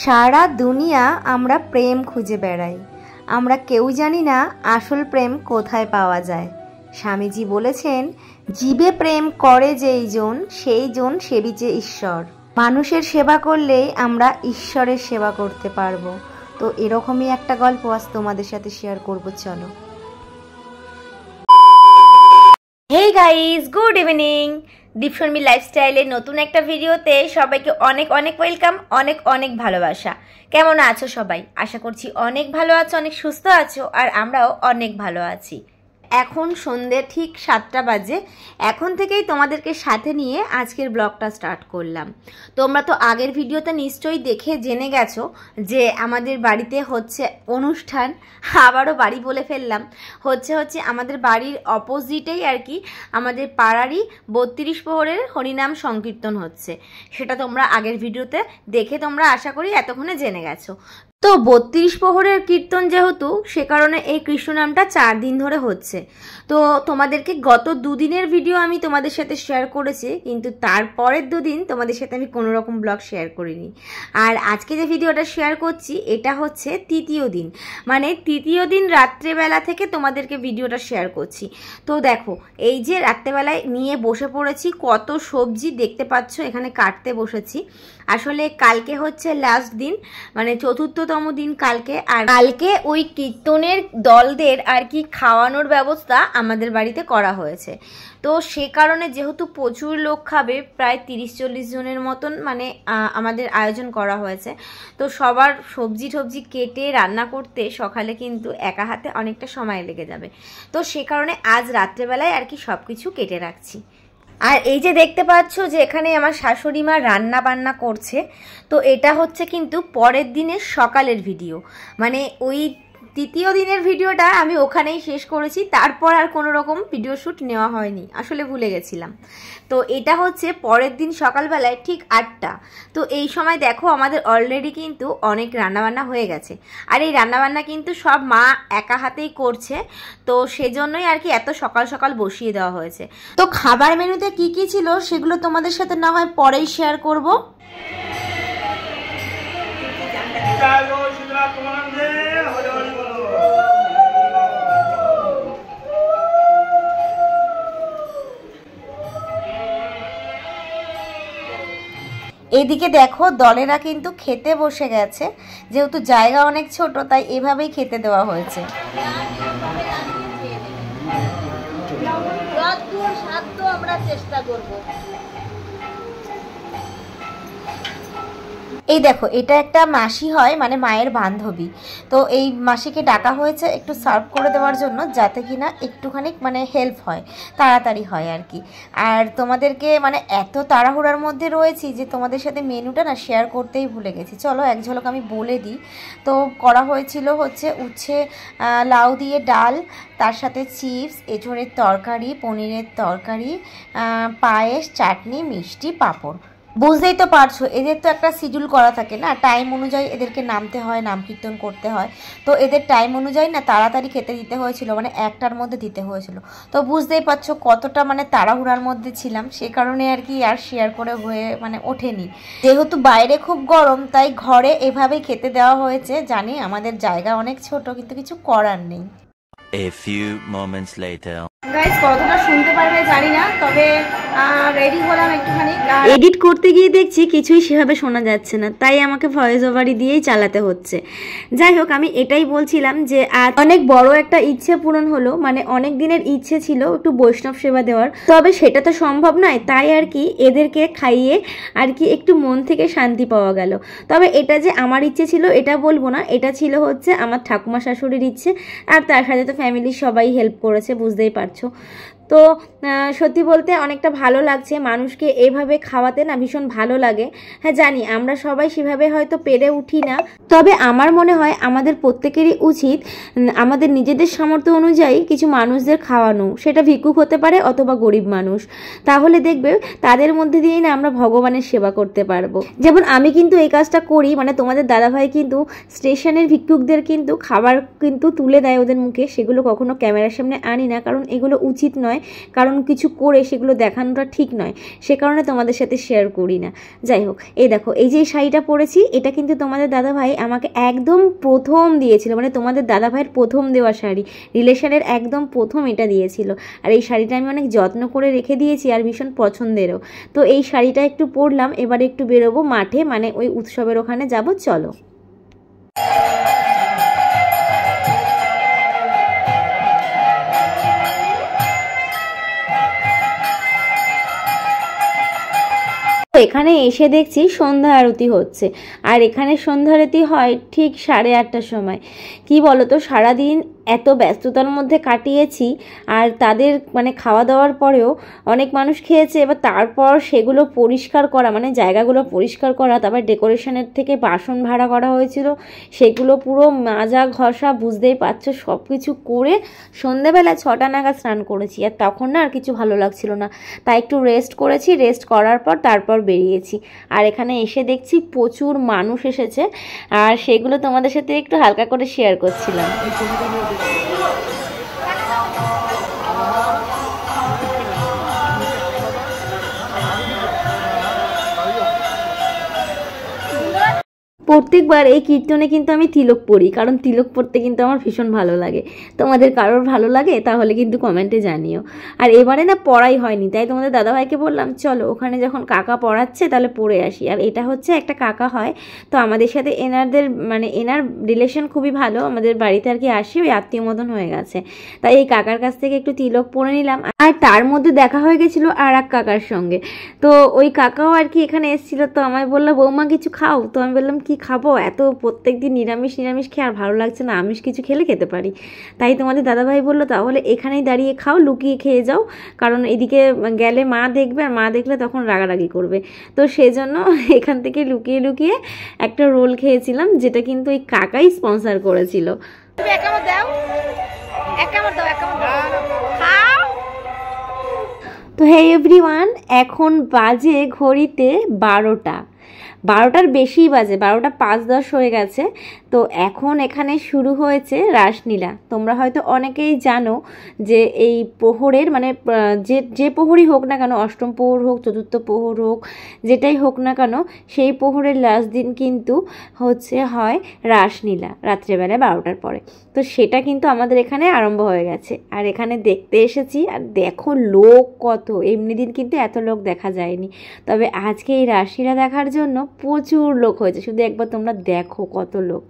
সারা দুনিয়া আমরা প্রেম খুঁজে বেড়াই, আমরা কেউ জানি না আসল প্রেম কোথায় পাওয়া যায়। স্বামীজি বলেছেন, জীবে প্রেম করে যেই জন সেই জন সেবিছে ঈশ্বর। মানুষের সেবা করলেই আমরা ঈশ্বরের সেবা করতে পারবো। তো এরকমই একটা গল্প আজ তোমাদের সাথে শেয়ার করবো, চলো। Hey guys, good evening. Dipsharmi লাইফস্টাইলের নতুন একটা ভিডিওতে সবাইকে অনেক অনেক ওয়েলকাম, অনেক অনেক ভালোবাসা। কেমন আছো সবাই? আশা করছি অনেক ভালো আছো, অনেক সুস্থ আছো, আর আমরাও অনেক ভালো আছি। এখন সন্ধ্যে ঠিক 7টা বাজে। এখন থেকেই তোমাদেরকে সাথে নিয়ে আজকের ব্লগটা স্টার্ট করলাম। তোমরা তো আগের ভিডিওতে নিশ্চয়ই দেখে জেনে গেছো যে আমাদের বাড়িতে হচ্ছে অনুষ্ঠান। আবারও বাড়ি বলে ফেললাম। হচ্ছে আমাদের বাড়ির অপোজিটেই আর কি আমাদের পাড়ারই 32 প্রহরের হরিনাম সংকীর্তন হচ্ছে। সেটা তোমরা আগের ভিডিওতে দেখে তোমরা আশা করি এতক্ষণে জেনে গেছো। তো 32 প্রহরের কীর্তন যেহেতু, সে কারণে এই কৃষ্ণ নামটা 4 দিন ধরে হচ্ছে। তো তোমাদেরকে গত 2 দিনের ভিডিও আমি তোমাদের সাথে শেয়ার করেছি, কিন্তু তারপরের 2 দিন তোমাদের সাথে আমি কোনো রকম ব্লগ শেয়ার করিনি। আর আজকে যে ভিডিওটা শেয়ার করছি এটা হচ্ছে তৃতীয় দিন, মানে তৃতীয় দিন রাত্রেবেলা থেকে তোমাদেরকে ভিডিওটা শেয়ার করছি। তো দেখো, এই যে রাত্রেবেলায় নিয়ে বসে পড়েছি, কত সবজি দেখতে পাচ্ছ এখানে কাটতে বসেছি। আসলে কালকে হচ্ছে লাস্ট দিন, মানে 4র্থতম দিন কালকে। আর কালকে ওই কীর্তনের দলদের আর কি খাওয়ানোর ব্যবস্থা আমাদের বাড়িতে করা হয়েছে। তো সে কারণে যেহেতু প্রচুর লোক খাবে, প্রায় 30-40 জনের মতন মানে আমাদের আয়োজন করা হয়েছে। তো সবার সবজি কেটে রান্না করতে সকালে কিন্তু একা হাতে অনেকটা সময় লেগে যাবে। তো সে কারণে আজ রাত্রেবেলায় আর কি সব কিছু কেটে রাখছি। আর এই যে দেখতে পাচ্ছ যে এখানে আমার শাশুড়ি মা রান্না বান্না করছে। তো এটা হচ্ছে কিন্তু পরের দিনের সকালের ভিডিও, মানে ওই তৃতীয় দিনের ভিডিওটা আমি ওখানেই শেষ করেছি। তারপর আর কোনো রকম ভিডিও শ্যুট নেওয়া হয়নি, আসলে ভুলে গেছিলাম। তো এটা হচ্ছে পরের দিন সকালবেলায় ঠিক 8টা। তো এই সময় দেখো আমাদের অলরেডি কিন্তু অনেক রান্নাবান্না হয়ে গেছে। আর এই রান্নাবান্না কিন্তু সব মা একা হাতেই করছে। তো সেজন্যই আর কি এত সকাল সকাল বসিয়ে দেওয়া হয়েছে। তো খাবার মেনুতে কি কি ছিল সেগুলো তোমাদের সাথে না হয় পরেই শেয়ার করবো। এদিকে দেখো দলেরা কিন্তু খেতে বসে গেছে। যেহেতু জায়গা অনেক ছোট, তাই এভাবেই খেতে দেওয়া হয়েছে। আমরা চেষ্টা করব। এই দেখো, এটা একটা মাসি হয়, মানে মায়ের বান্ধবী। তো এই মাসিকে ডাকা হয়েছে একটু সার্ভ করে দেওয়ার জন্য, যাতে কিনা একটুখানি মানে হেল্প হয়, তাড়াতাড়ি হয় আর কি। আর তোমাদেরকে মানে এত তাড়াহুড়ার মধ্যে রয়েছি যে তোমাদের সাথে মেনুটা না শেয়ার করতেই ভুলে গেছি। চলো এক ঝলক আমি বলে দিই। তো করা হয়েছিল হচ্ছে উচ্ছে লাউ দিয়ে ডাল, তার সাথে চিপস, এঁচোড়ের তরকারি, পনিরের তরকারি, পায়েস, চাটনি, মিষ্টি, পাঁপড়। বুঝতেই তো পারছো, এদের তো একটা শিডিউল করা থাকে না, টাইম অনুযায়ী এদেরকে নামতে হয়, নাম কীর্তন করতে হয়। তো এদের টাইম অনুযায়ী না তাড়াতাড়ি খেতে দিতে হয়েছিল, মানে 1টার মধ্যে দিতে হয়েছিল। তো বুঝতেই পারছো কতটা মানে তাড়াহুড়ার মধ্যে ছিলাম, সে কারণে আর কি আর শেয়ার করে হয়ে মানে ওঠেনি। যেহেতু বাইরে খুব গরম, তাই ঘরে এভাবেই খেতে দেওয়া হয়েছে। জানি আমাদের জায়গা অনেক ছোট, কিন্তু কিছু করার নেই। A few moments later. Guys, কতটা শুনতে পারবে জানি না, তবে রেডি হলাম একটুখানি। এডিট করতে গিয়ে দেখছি কিছুই সেভাবে শোনা যাচ্ছে না, তাই আমাকে ভয়েস ওভারই দিয়েই চালাতে হচ্ছে। যাই হোক, আমি এটাই বলছিলাম যে আজ অনেক বড় একটা ইচ্ছে পূরণ হলো। মানে অনেক দিনের ইচ্ছে ছিল একটু বৈষ্ণব সেবা দেওয়ার, তবে সেটা তো সম্ভব নয়। তাই আর কি এদেরকে খাইয়ে আর কি একটু মন থেকে শান্তি পাওয়া গেল। তবে এটা যে আমার ইচ্ছে ছিল এটা বলবো না, এটা ছিল হচ্ছে আমার ঠাকুমা শাশুড়ির ইচ্ছে। আর তার সাথে তো ফ্যামিলির সবাই হেল্প করেছে, বুঝতেই পারছো। তো সত্যি বলতে অনেকটা ভালো লাগছে। মানুষকে এভাবে খাওয়াতে না ভীষণ ভালো লাগে। হ্যাঁ জানি আমরা সবাই সেভাবে হয়তো পেরে উঠি না, তবে আমার মনে হয় আমাদের প্রত্যেকেরই উচিত আমাদের নিজেদের সামর্থ্য অনুযায়ী কিছু মানুষদের খাওয়ানো। সেটা ভিক্ষুক হতে পারে অথবা গরিব মানুষ। তাহলে দেখবে তাদের মধ্যে দিয়েই না আমরা ভগবানের সেবা করতে পারবো। যেমন আমি কিন্তু এই কাজটা করি, মানে তোমাদের দাদাভাই কিন্তু স্টেশনের ভিক্ষুকদের কিন্তু খাবার কিন্তু তুলে দেয় ওদের মুখে। সেগুলো কখনো ক্যামেরার সামনে আনি না, কারণ এগুলো উচিত নয়। নয়, কারণ কিছু করে সেগুলো দেখানোটা ঠিক নয়, সে কারণে তোমাদের সাথে শেয়ার করি না। যাই হোক, এই দেখো এই যে শাড়িটা পরেছি, এটা কিন্তু তোমাদের দাদাভাই আমাকে একদম প্রথম দিয়েছিল, মানে তোমাদের দাদাভাইয়ের প্রথম দেওয়া শাড়ি, রিলেশনের একদম প্রথম এটা দিয়েছিল। আর এই শাড়িটা আমি অনেক যত্ন করে রেখে দিয়েছি আর ভীষণ পছন্দেরও। তো এই শাড়িটা একটু পরলাম, এবারে একটু বেরোবো মাঠে, মানে ওই উৎসবের ওখানে যাব, চলো। এখানে এসে দেখছি সন্ধ্যা আরতি হচ্ছে, আর এখানে সন্ধ্যা আরতি হয় ঠিক 8:30টার সময়। কি বলো তো, সারাদিন এত ব্যস্ততার মধ্যে কাটিয়েছি, আর তাদের মানে খাওয়া দাওয়ার পরেও অনেক মানুষ খেয়েছে, এবার তারপর সেগুলো পরিষ্কার করা, মানে জায়গাগুলো পরিষ্কার করা, তারপর ডেকোরেশনের থেকে বাসন ভাড়া করা হয়েছিল, সেগুলো পুরো মাজা ঘষা, বুঝতেই পারছো, সব কিছু করে সন্ধ্যেবেলা 6টা নাগাদ স্নান করেছি। আর তখন না আর কিছু ভালো লাগছিল না, তাই একটু রেস্ট করেছি, রেস্ট করার পর তারপর বেরিয়েছি। আর এখানে এসে দেখছি প্রচুর মানুষ এসেছে, আর সেগুলো তোমাদের সাথে একটু হালকা করে শেয়ার করছিলাম। প্রত্যেকবার এই কীর্তনে কিন্তু আমি তিলক পড়ি, কারণ তিলক পড়তে কিন্তু আমার ভীষণ ভালো লাগে। তোমাদের কারোর ভালো লাগে তাহলে কিন্তু কমেন্টে জানিও। আর এবারে না পড়াই হয়নি, তাই তোমাদের দাদাভাইকে বললাম চলো ওখানে যখন কাকা পড়াচ্ছে তাহলে পড়ে আসি। আর এটা হচ্ছে একটা কাকা হয়, তো আমাদের সাথে এনারদের মানে এনার রিলেশন খুবই ভালো, আমাদের বাড়িতে আর কি আসে, ওই আত্মীয় মতন হয়ে গেছে। তাই এই কাকার কাছ থেকে একটু তিলক পড়ে নিলাম। আর তার মধ্যে দেখা হয়ে গেছিলো আর এক কাকার সঙ্গে, তো ওই কাকাও আর কি এখানে এসেছিল। তো আমায় বললো বৌমা কিছু খাও, তো আমি বললাম কি খাবো, এত প্রত্যেকদিন নিরামিষ খেয়ে আর ভালো লাগছে না, আমিষ কিছু খেতে পারি। তাই তোমাদের দাদাভাই বললো তাহলে এখানেই দাঁড়িয়ে খাও, লুকিয়ে খেয়ে যাও, কারণ এদিকে গেলে মা দেখবে, আর মা দেখলে তখন রাগারাগি করবে। তো সেজন্য এখান থেকে লুকিয়ে লুকিয়ে একটা রোল খেয়েছিলাম, যেটা কিন্তু ওই কাকাই স্পন্সর করেছিল। তো হে এভরিওয়ান, এখন বাজে ঘড়িতে 12টার বেশিই বাজে, 12টা 5-10 হয়ে গেছে। তো এখন এখানে শুরু হয়েছে রাসলীলা। তোমরা হয়তো অনেকেই জানো যে এই প্রহরের মানে যে প্রহরই হোক না কেন, অষ্টম প্রহর হোক, চতুর্থ প্রহর হোক, যেটাই হোক না কেন, সেই প্রহরের লাস্ট দিন কিন্তু হয় রাসলীলা, রাত্রেবেলায় 12টার পরে। তো সেটা কিন্তু আমাদের এখানে আরম্ভ হয়ে গেছে, আর এখানে দেখতে এসেছি। আর দেখো লোক কত, এমনি দিন কিন্তু এত লোক দেখা যায়নি, তবে আজকে এই রাসলীলা দেখার জন্য প্রচুর লোক হয়েছে, শুধু একবার তোমরা দেখো কত লোক।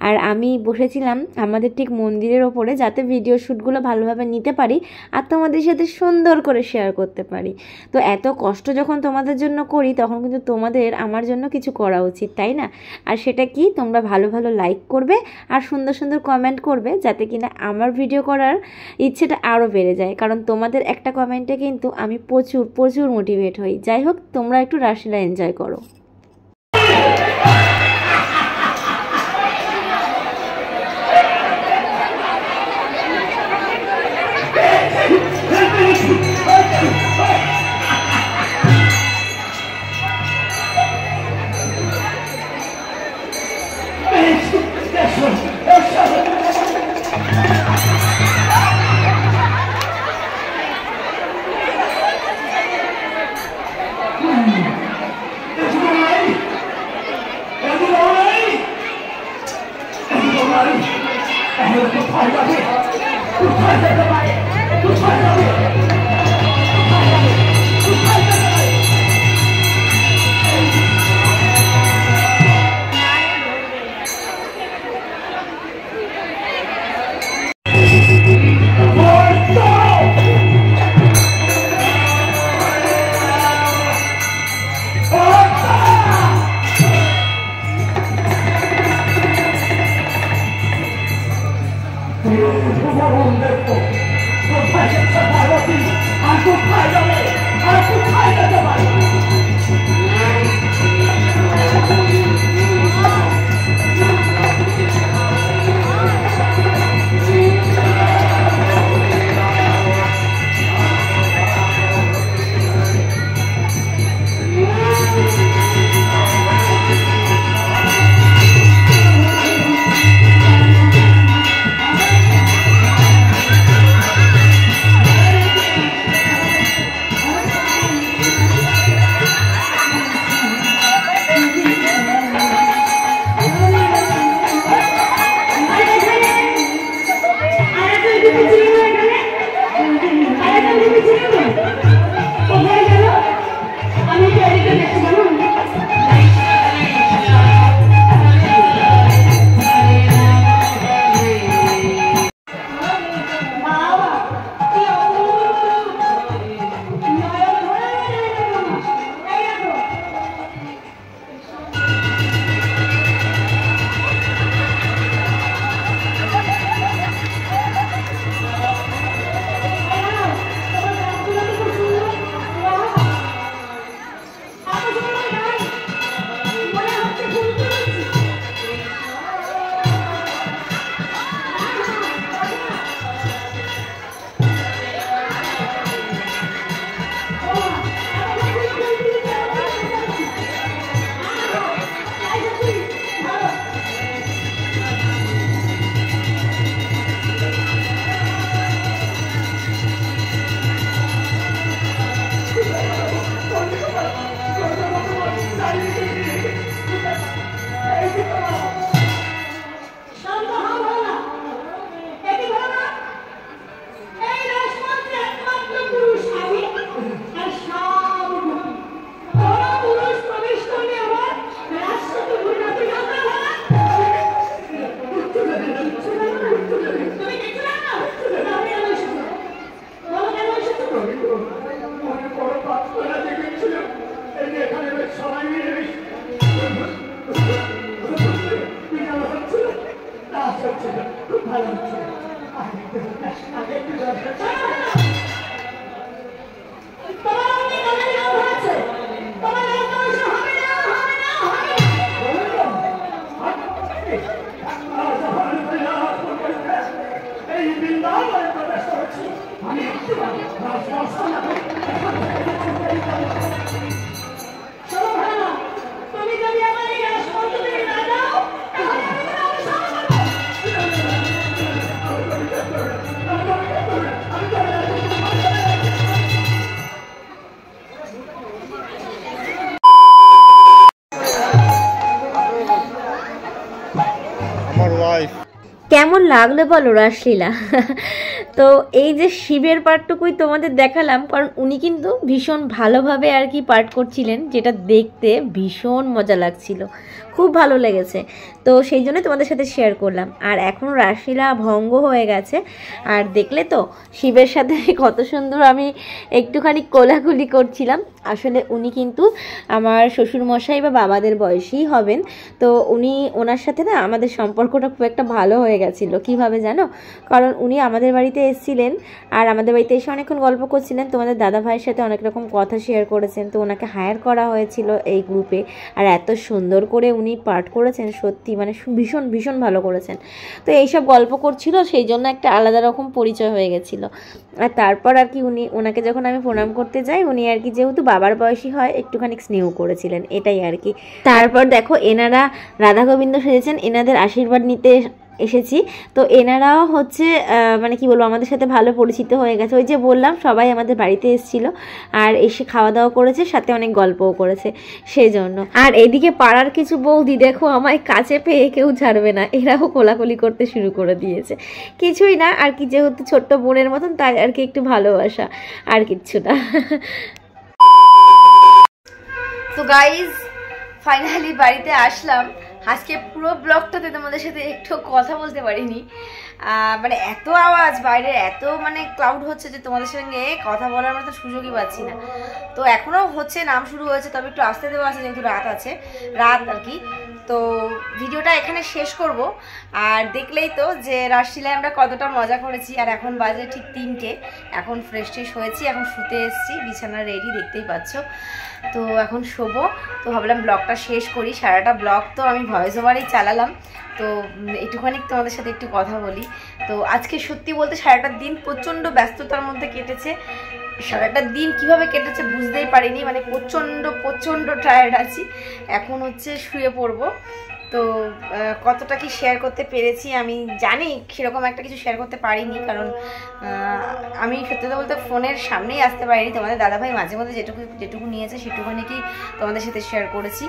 আর আমি বসেছিলাম আমাদের ঠিক মন্দিরের ওপরে, যাতে ভিডিও শ্যুটগুলো ভালোভাবে নিতে পারি আর তোমাদের সাথে সুন্দর করে শেয়ার করতে পারি। তো এত কষ্ট যখন তোমাদের জন্য করি, তখন কিন্তু তোমাদের আমার জন্য কিছু করা উচিত, তাই না? আর সেটা কি, তোমরা ভালো ভালো লাইক করবে আর সুন্দর সুন্দর কমেন্ট করবে, যাতে কিনা আমার ভিডিও করার ইচ্ছেটা আরও বেড়ে যায়, কারণ তোমাদের একটা কমেন্টে কিন্তু আমি প্রচুর প্রচুর মোটিভেট হই। যাই হোক, তোমরা একটু রাসলীলা এনজয় করো। কেমন লাগলো বলো রাসলীলা? তো এই যে শিবের পার্টটুকুই তোমাদের দেখালাম, কারণ উনি কিন্তু ভীষণ ভালোভাবে আর কি পার্ট করছিলেন, যেটা দেখতে ভীষণ মজা লাগছিল, খুব ভালো লেগেছে। তো সেই জন্য তোমাদের সাথে শেয়ার করলাম। আর এখন রাসলীলা ভঙ্গ হয়ে গেছে, আর দেখলে তো শিবের সাথে কত সুন্দর আমি একটুখানি কোলাকুলি করছিলাম। আসলে উনি কিন্তু আমার শ্বশুরমশাই বা বাবাদের বয়সী হবেন। তো ওনার সাথে না আমাদের সম্পর্কটা খুব একটা ভালো হয়ে গেছিলো। কীভাবে জানো? কারণ উনি আমাদের বাড়িতে এসেছিলেন, আর আমাদের বাড়িতে এসে অনেকক্ষণ গল্প করছিলেন, তোমাদের দাদা ভাইয়ের সাথে অনেক রকম কথা শেয়ার করেছেন। তো ওনাকে হায়ার করা হয়েছিল এই গ্রুপে, আর এত সুন্দর করে উনি পাঠ করেছেন, সত্যি মানে ভীষণ ভীষণ ভালো করেছেন। তো এইসব গল্প করছিল, সেই জন্য একটা আলাদা রকম পরিচয় হয়ে গেছিলো। আর তারপর আর কি ওনাকে যখন আমি প্রণাম করতে যাই, উনি আর কি যেহেতু বাবার বয়সী হয় একটুখানি স্নেহ করেছিলেন, এটাই আর কি। তারপর দেখো এনারা রাধা গোবিন্দ সেজেছেন, এনাদের আশীর্বাদ নিতে এসেছি। তো এনারাও হচ্ছে মানে কি বলবো, আমাদের সাথে ভালো পরিচিত হয়ে গেছে। ওই যে বললাম সবাই আমাদের বাড়িতে এসেছিল, আর এসে খাওয়া দাওয়া করেছে, সাথে অনেক গল্পও করেছে, সেই জন্য। আর এদিকে পাড়ার কিছু বৌদি দেখো আমায় কাছে পেয়ে কেউ ছাড়বে না, এরাও কোলাকুলি করতে শুরু করে দিয়েছে। কিছুই না আর কি, যেহেতু ছোট্ট বোনের মতন, তাই আর কি একটু ভালোবাসা, আর কিচ্ছু না। তো গাইজ ফাইনালি বাড়িতে আসলাম। আজকে পুরো ব্লগটাতে তোমাদের সাথে একটু কথা বলতে পারিনি, মানে এত আওয়াজ বাইরে, এত মানে ক্লাউড হচ্ছে যে তোমাদের সঙ্গে কথা বলার মতো সুযোগই পাচ্ছি না। তো এখনও হচ্ছে, নাম শুরু হয়েছে, তবে একটু আসতে দেওয়া আছে যেহেতু রাত আর কি। তো ভিডিওটা এখানে শেষ করব। আর দেখলেই তো যে রাসলীলায় আমরা কতটা মজা করেছি। আর এখন বাজে ঠিক 3টে, এখন ফ্রেশ হয়েছি, এখন শুতে এসেছি, বিছানা রেডি, দেখতেই পাচ্ছ। তো এখন শোবো। তো ভাবলাম ব্লগটা শেষ করি। সারাটা ব্লগ তো আমি ভয়েস ওভারেই চালালাম, তো একটুখানি তোমাদের সাথে একটু কথা বলি। তো আজকে সত্যি বলতে সারাটা দিন প্রচণ্ড ব্যস্ততার মধ্যে কেটেছে। সারাটা দিন কিভাবে কেটেছে বুঝতেই পারিনি, মানে প্রচণ্ড টায়ার্ড আছি। এখন হচ্ছে শুয়ে পড়বো। তো কতটা কি শেয়ার করতে পেরেছি আমি জানি, সেরকম একটা কিছু শেয়ার করতে পারিনি, কারণ আমি সত্যি কথা বলতে ফোনের সামনেই আসতে পারিনি। তোমাদের দাদাভাই মাঝে মধ্যে যেটুকু নিয়েছে সেটুকুনি কি তোমাদের সাথে শেয়ার করেছি।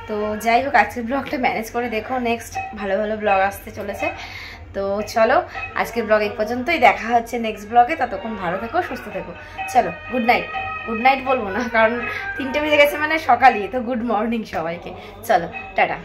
তো যাই হোক, আজকের ব্লগটা ম্যানেজ করে দেখো, নেক্সট ভালো ভালো ব্লগ আসতে চলেছে। তো চলো আজকের ব্লগ এই পর্যন্তই, দেখা হচ্ছে নেক্সট ব্লগে। ততক্ষণ ভালো থেকো, সুস্থ থেকো। চলো গুড নাইট বলবো না, কারণ 3টে বেজে গেছে মানে সকালই, তো গুড মর্নিং সবাইকে। চলো টাটা।